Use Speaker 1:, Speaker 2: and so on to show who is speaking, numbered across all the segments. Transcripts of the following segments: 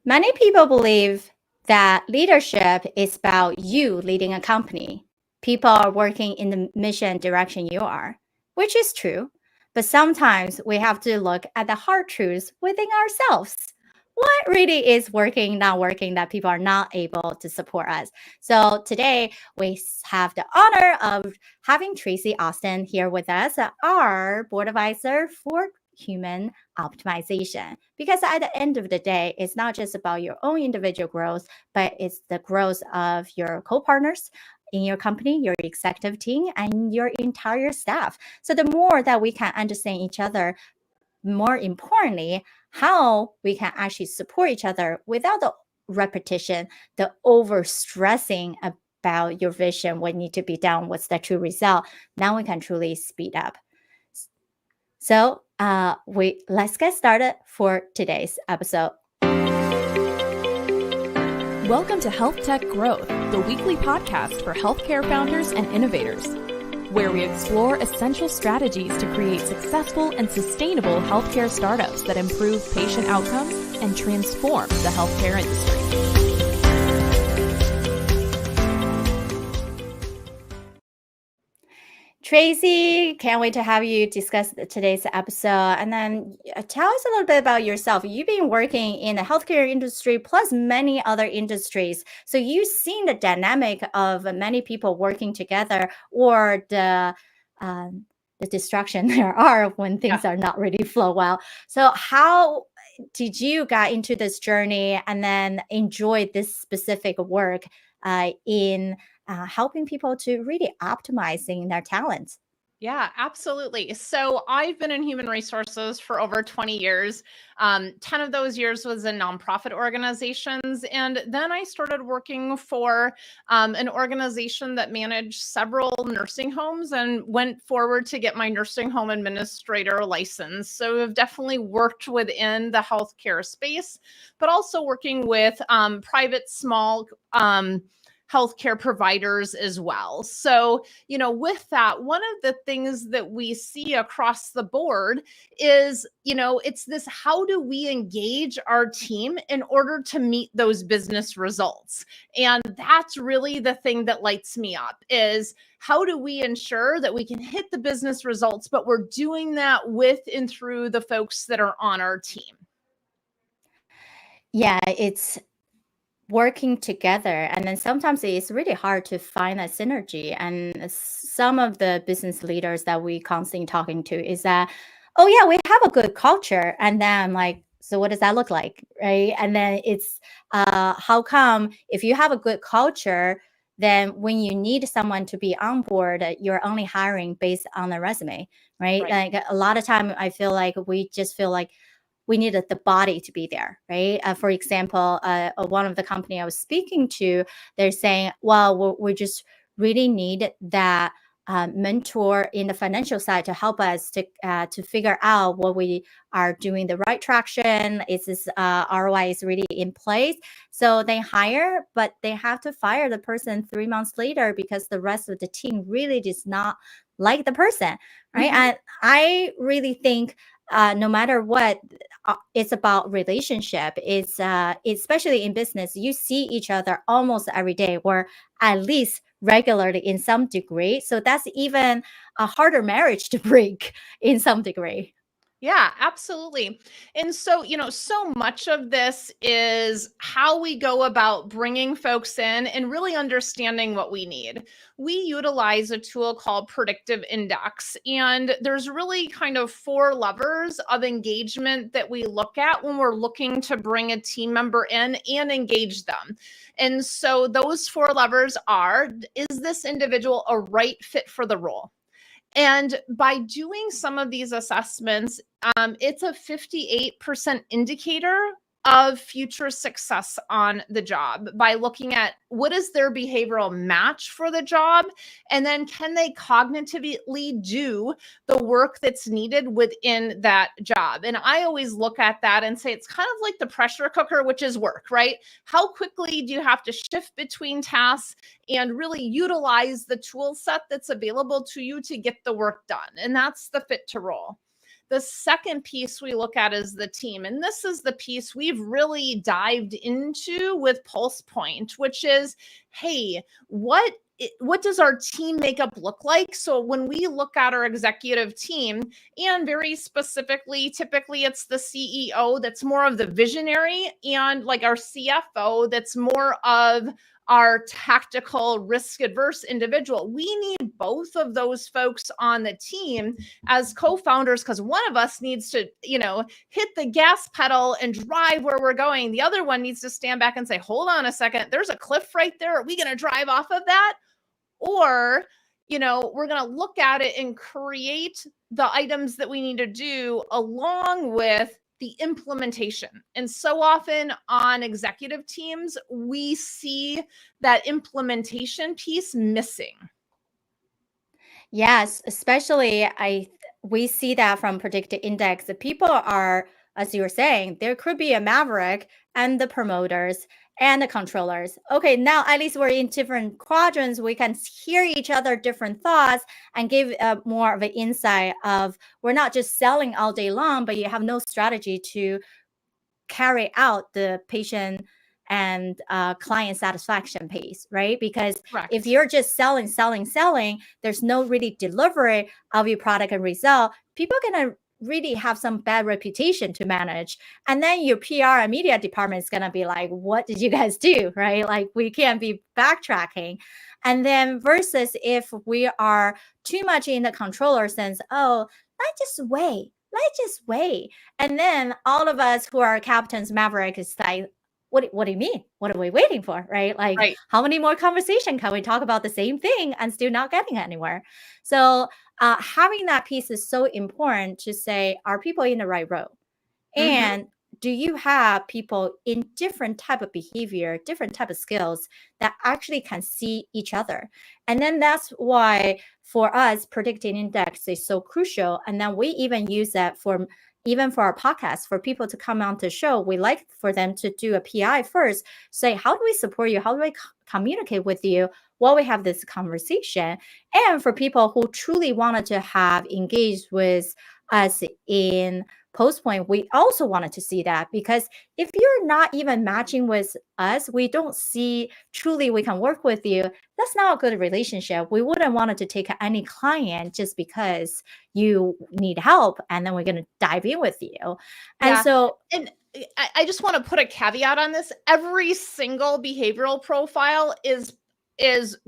Speaker 1: Many people believe that leadership is about you leading a company. People are working in the mission direction you are, which is true. But sometimes we have to look at the hard truths within ourselves. What really is working, not working, that people are not able to support us? So today we have the honor of having Traci Austin here with us, our board advisor for human optimization. Because at the end of the day, it's not just about your own individual growth, but it's the growth of your co-partners in your company, your executive team, and your entire staff. So the more that we can understand each other, more importantly, how we can actually support each other without the repetition, the over-stressing about your vision, what need to be done, what's the true result. Now we can truly speed up. So let's get started for today's episode.
Speaker 2: Welcome to HealthTech Growth, the weekly podcast for healthcare founders and innovators, where we explore essential strategies to create successful and sustainable healthcare startups that improve patient outcomes and transform the healthcare industry.
Speaker 1: Traci, can't wait to have you discuss today's episode. And then tell us a little bit about yourself. You've been working in the healthcare industry plus many other industries. So you've seen the dynamic of many people working together or the distraction there are when things are not really flow well. So how did you get into this journey and then enjoy this specific work in helping people to really optimizing their talents?
Speaker 3: Yeah, absolutely. So I've been in human resources for over 20 years. 10 of those years was in nonprofit organizations. And then I started working for an organization that managed several nursing homes and went forward to get my nursing home administrator license. So I've definitely worked within the healthcare space, but also working with private small healthcare providers as well. So, with that, one of the things that we see across the board is, it's this, how do we engage our team in order to meet those business results? And that's really the thing that lights me up is how do we ensure that we can hit the business results, but we're doing that with and through the folks that are on our team?
Speaker 1: Yeah, it's working together, and then sometimes it's really hard to find that synergy. And some of the business leaders that we constantly talking to is that, oh yeah, we have a good culture, and then I'm like, so what does that look like, right? And then it's how come if you have a good culture, then when you need someone to be on board, you're only hiring based on the resume, right? Like a lot of time I feel like we just feel like we needed the body to be there, right? For example, one of the company I was speaking to, they're saying, well, we just really need that mentor in the financial side to help us to figure out what we are doing the right traction. Is this ROI is really in place? So they hire, but they have to fire the person 3 months later because the rest of the team really does not like the person, right?
Speaker 3: Mm-hmm.
Speaker 1: And I really think no matter what, it's about relationship. It's especially in business, you see each other almost every day, or at least regularly in some degree. So that's even a harder marriage to break in some degree.
Speaker 3: Yeah, absolutely. And so, so much of this is how we go about bringing folks in and really understanding what we need. We utilize a tool called Predictive Index, and there's really kind of 4 levers of engagement that we look at when we're looking to bring a team member in and engage them. And so those 4 levers are, is this individual a right fit for the role? And by doing some of these assessments, it's a 58% indicator of future success on the job by looking at what is their behavioral match for the job, and then can they cognitively do the work that's needed within that job. And I always look at that and say it's kind of like the pressure cooker, which is work, right? How quickly do you have to shift between tasks and really utilize the tool set that's available to you to get the work done? And that's the fit to role. The second piece we look at is the team. And this is the piece we've really dived into with PulsePoint, which is, hey, what does our team makeup look like? So when we look at our executive team, and very specifically, typically it's the CEO that's more of the visionary, and like our CFO that's more of our tactical risk adverse individual. We need both of those folks on the team as co-founders, because one of us needs to, hit the gas pedal and drive where we're going. The other one needs to stand back and say, hold on a second, there's a cliff right there. Are we going to drive off of that? Or, we're going to look at it and create the items that we need to do along with the implementation. And so often on executive teams, we see that implementation piece missing.
Speaker 1: Yes, especially we see that from predicted index. The people are, as you were saying, there could be a maverick and the promoters and the controllers. Okay, now at least we're in different quadrants. We can hear each other different thoughts and give more of an insight of, we're not just selling all day long, but you have no strategy to carry out the patient and client satisfaction piece, right? Because
Speaker 3: Correct.
Speaker 1: if you're just selling, there's no really delivery of your product and result, people are going to really have some bad reputation to manage. And then your PR and media department is going to be like, what did you guys do, right? Like, we can't be backtracking. And then versus if we are too much in the controller sense, oh, let's just wait. And then all of us who are captains, maverick is like, what do you mean? What are we waiting for, right? Like,
Speaker 3: right.
Speaker 1: How many more conversation can we talk about the same thing and still not getting anywhere? So having that piece is so important to say, are people in the right row? And do you have people in different type of behavior, different type of skills that actually can see each other? And then that's why for us, predicting index is so crucial. And then we even use that even for our podcast, for people to come on to the show. We like for them to do a PI first, say, how do we support you? How do we communicate with you while we have this conversation? And for people who truly wanted to have engaged with us in PulsePoint, we also wanted to see that, because if you're not even matching with us, we don't see truly we can work with you. That's not a good relationship. We wouldn't want to take any client just because you need help and then we're going to dive in with you. And so,
Speaker 3: and I just want to put a caveat on this. Every single behavioral profile is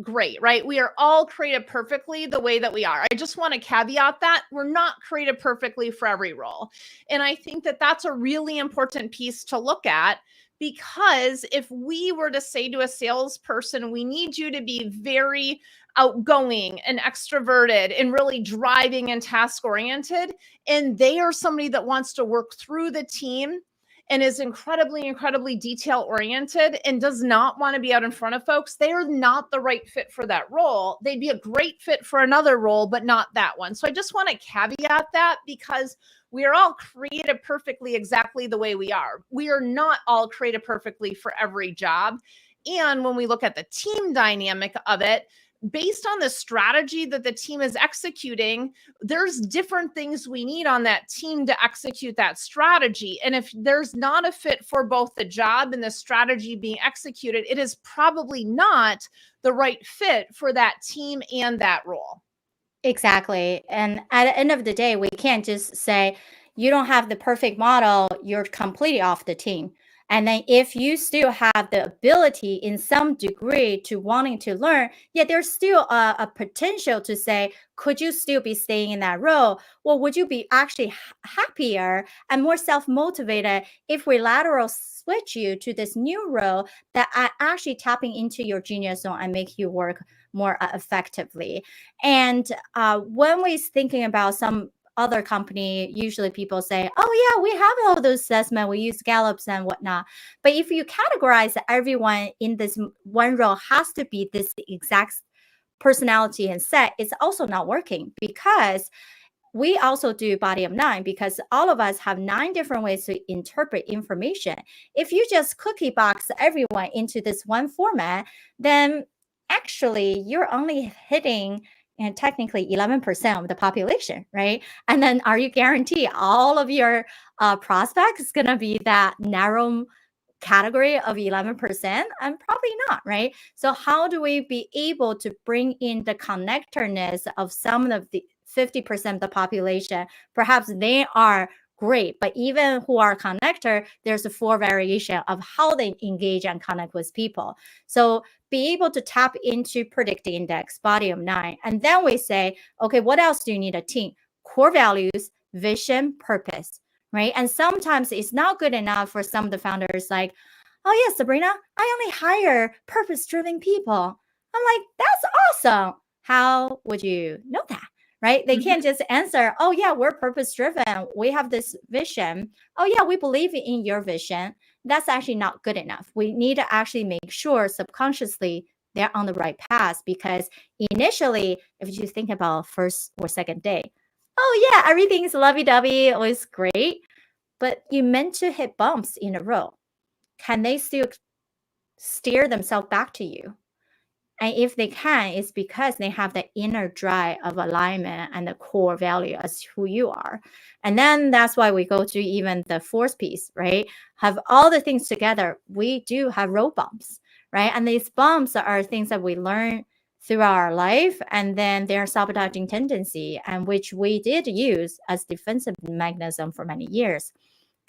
Speaker 3: great, right? We are all created perfectly the way that we are. I just want to caveat that we're not created perfectly for every role. And I think that that's a really important piece to look at, because if we were to say to a salesperson, we need you to be very outgoing and extroverted and really driving and task oriented, and they are somebody that wants to work through the team and is incredibly detail oriented and does not want to be out in front of folks, they are not the right fit for that role. They'd be a great fit for another role, but not that one. So I just want to caveat that, because we are all created perfectly exactly the way we are. We are not all created perfectly for every job. And when we look at the team dynamic of it, based on the strategy that the team is executing, there's different things we need on that team to execute that strategy. And if there's not a fit for both the job and the strategy being executed, it is probably not the right fit for that team and that role.
Speaker 1: Exactly. And at the end of the day, we can't just say, you don't have the perfect model, you're completely off the team. And then if you still have the ability in some degree to wanting to learn, yet there's still a potential to say, could you still be staying in that role? Well, would you be actually happier and more self-motivated if we lateral switch you to this new role that are actually tapping into your genius zone and make you work more effectively? And when we're thinking about some other company, usually people say, oh yeah, we have all those assessments, we use Gallups and whatnot. But if you categorize everyone in this one role has to be this exact personality and set, it's also not working, because we also do body of 9, because all of us have 9 different ways to interpret information. If you just cookie box everyone into this one format, then actually you're only hitting and technically 11% of the population, right? And then are you guaranteed all of your prospects is going to be that narrow category of 11%? And probably not, right? So how do we be able to bring in the connectedness of some of the 50% of the population? Perhaps they are great, but even who are connector, there's a 4 variation of how they engage and connect with people. So be able to tap into predictive index, body of 9. And then we say, okay, what else do you need a team? Core values, vision, purpose, right? And sometimes it's not good enough for some of the founders like, oh yeah, Sabrina, I only hire purpose-driven people. I'm like, that's awesome. How would you know that? Right? They can't just answer, oh yeah, we're purpose-driven. We have this vision. Oh yeah, we believe in your vision. That's actually not good enough. We need to actually make sure subconsciously they're on the right path, because initially, if you think about first or second day, oh yeah, everything's lovey-dovey, it was great, but you meant to hit bumps in a row. Can they still steer themselves back to you? And if they can, it's because they have the inner drive of alignment and the core value as who you are. And then that's why we go to even the fourth piece, right? Have all the things together. We do have road bumps, right? And these bumps are things that we learn throughout our life, and then they're sabotaging tendency, and which we did use as defensive mechanism for many years.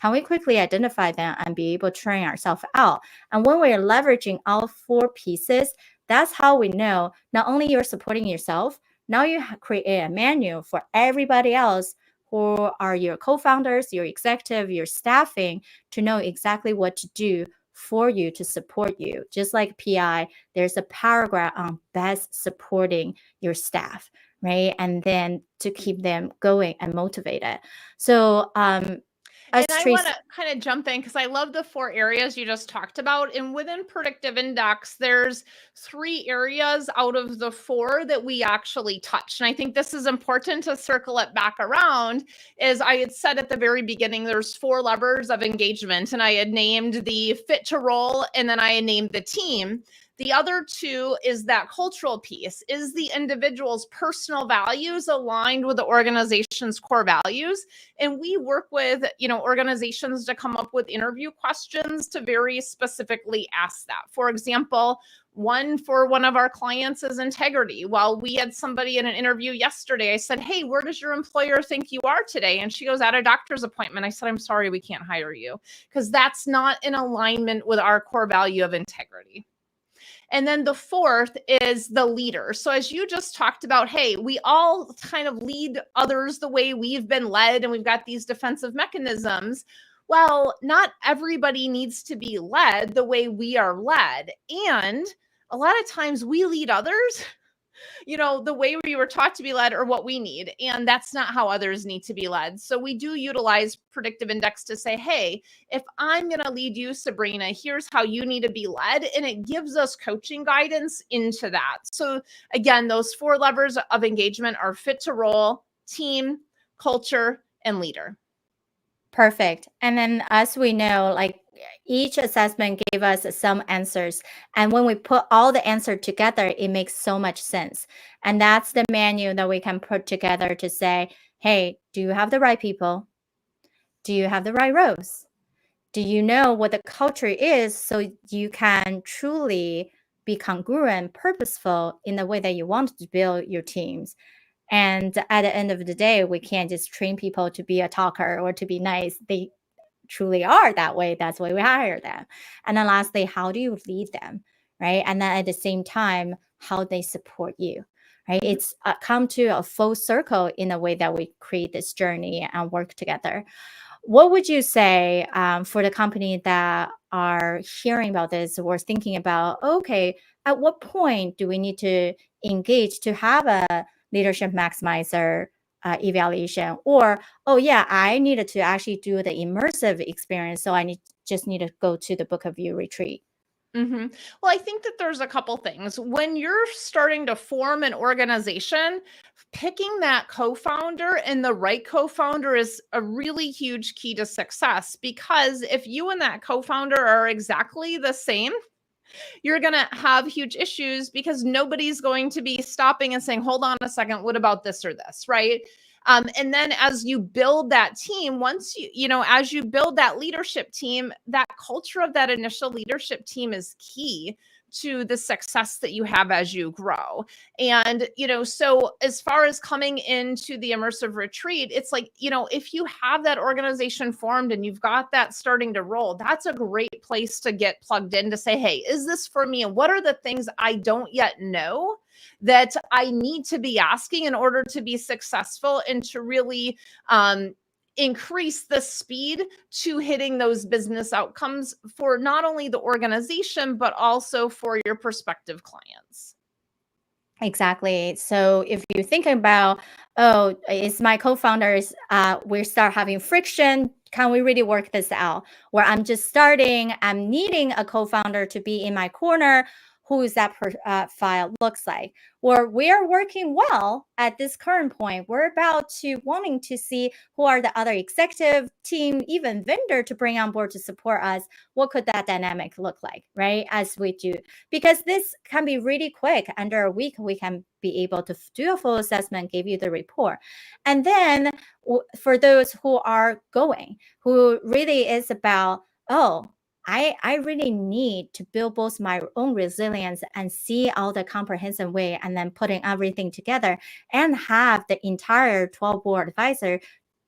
Speaker 1: Can we quickly identify them and be able to train ourselves out? And when we're leveraging all 4 pieces, that's how we know not only you're supporting yourself, now you create a manual for everybody else who are your co-founders, your executive, your staffing, to know exactly what to do for you to support you. Just like PI, there's a paragraph on best supporting your staff, right? And then to keep them going and motivated. So
Speaker 3: and I want to kind of jump in because I love the 4 areas you just talked about. And within predictive index, there's 3 areas out of the 4 that we actually touch. And I think this is important to circle it back around. As I had said at the very beginning, there's 4 levers of engagement, and I had named the fit to role, and then I had named the team. The other 2 is that cultural piece. Is the individual's personal values aligned with the organization's core values? And we work with, organizations to come up with interview questions to very specifically ask that. For example, one for one of our clients is integrity. While we had somebody in an interview yesterday, I said, hey, where does your employer think you are today? And she goes, at a doctor's appointment. I said, I'm sorry, we can't hire you, because that's not in alignment with our core value of integrity. And then the 4th is the leader. So as you just talked about, hey, we all kind of lead others the way we've been led, and we've got these defensive mechanisms. Well, not everybody needs to be led the way we are led. And a lot of times we lead others the way we were taught to be led or what we need. And that's not how others need to be led. So we do utilize predictive index to say, hey, if I'm going to lead you, Sabrina, here's how you need to be led. And it gives us coaching guidance into that. So again, those 4 levers of engagement are fit to role, team, culture, and leader.
Speaker 1: Perfect. And then as we know, like each assessment gave us some answers. And when we put all the answers together, it makes so much sense. And that's the manual that we can put together to say, hey, do you have the right people? Do you have the right roles? Do you know what the culture is so you can truly be congruent, purposeful in the way that you want to build your teams? And at the end of the day, we can't just train people to be a talker or to be nice. They truly are that way. That's why we hire them. And then lastly, how do you lead them, right? And then at the same time, how they support you, right? It's come to a full circle in the way that we create this journey and work together. What would you say for the company that are hearing about this or thinking about, okay, at what point do we need to engage to have a leadership maximizer evaluation? Or, oh yeah, I needed to actually do the immersive experience, so I just need to go to the book review retreat.
Speaker 3: Well, I think that there's a couple things. When you're starting to form an organization, picking that co-founder and the right co-founder is a really huge key to success, because if you and that co-founder are exactly the same, you're going to have huge issues because nobody's going to be stopping and saying, hold on a second, what about this or this, right? And then as you build that team, as you build that leadership team, that culture of that initial leadership team is key to the success that you have as you grow. And, so as far as coming into the immersive retreat, it's like, if you have that organization formed and you've got that starting to roll, that's a great place to get plugged in to say, hey, is this for me? And what are the things I don't yet know that I need to be asking in order to be successful and to really increase the speed to hitting those business outcomes for not only the organization, but also for your prospective clients.
Speaker 1: Exactly. So if you think about, oh, it's my co-founders, we start having friction. Can we really work this out? Or I'm just starting, I'm needing a co-founder to be in my corner. Who is that profile looks like? Or we're working well at this current point. We're about to wanting to see who are the other executive team, even vendor to bring on board to support us. What could that dynamic look like, right? As we do, because this can be really quick. Under a week, we can be able to do a full assessment, give you the report. And then for those who are going, who really is about, I really need to build both my own resilience and see all the comprehensive way and then putting everything together and have the entire 12 board advisor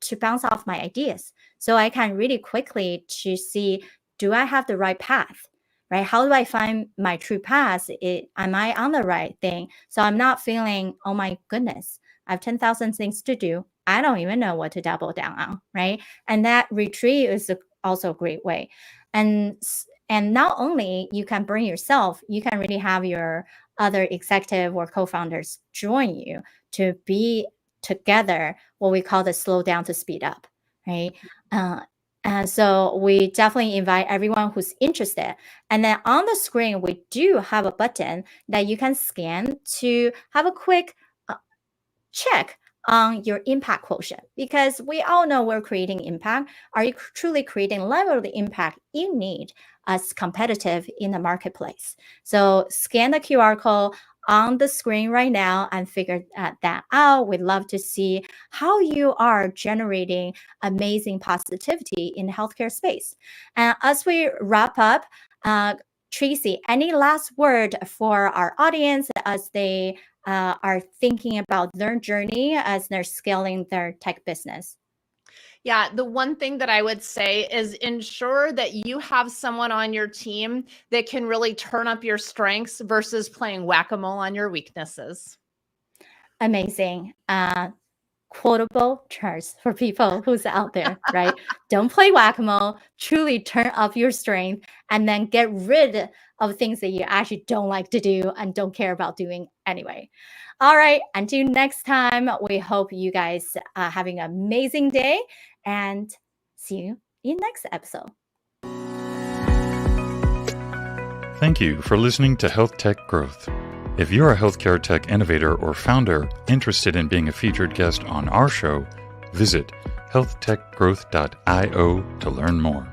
Speaker 1: to bounce off my ideas. So I can really quickly to see, do I have the right path, right? How do I find my true path? Am I on the right thing? So I'm not feeling, oh my goodness, I have 10,000 things to do. I don't even know what to double down on, right? And that retreat is also a great way. And not only you can bring yourself, you can really have your other executive or co-founders join you to be together, what we call the slow down to speed up, right? And so we definitely invite everyone who's interested. And then on the screen, we do have a button that you can scan to have a quick check on your impact quotient, because we all know we're creating impact. Are you truly creating level of the impact you need as competitive in the marketplace? So scan the QR code on the screen right now and figure that out. We'd love to see how you are generating amazing positivity in the healthcare space. And as we wrap up, Tracy, any last word for our audience as they are thinking about their journey as they're scaling their tech business?
Speaker 3: Yeah, the one thing that I would say is ensure that you have someone on your team that can really turn up your strengths versus playing whack-a-mole on your weaknesses.
Speaker 1: Amazing. Quotable charts for people who's out there, right? Don't play whack-a-mole, truly turn up your strength, and then get rid of things that you actually don't like to do and don't care about doing anyway. All right, until next time, we hope you guys are having an amazing day and see you in next episode.
Speaker 4: Thank you for listening to HealthTech Growth. If you're a healthcare tech innovator or founder interested in being a featured guest on our show, visit healthtechgrowth.io to learn more.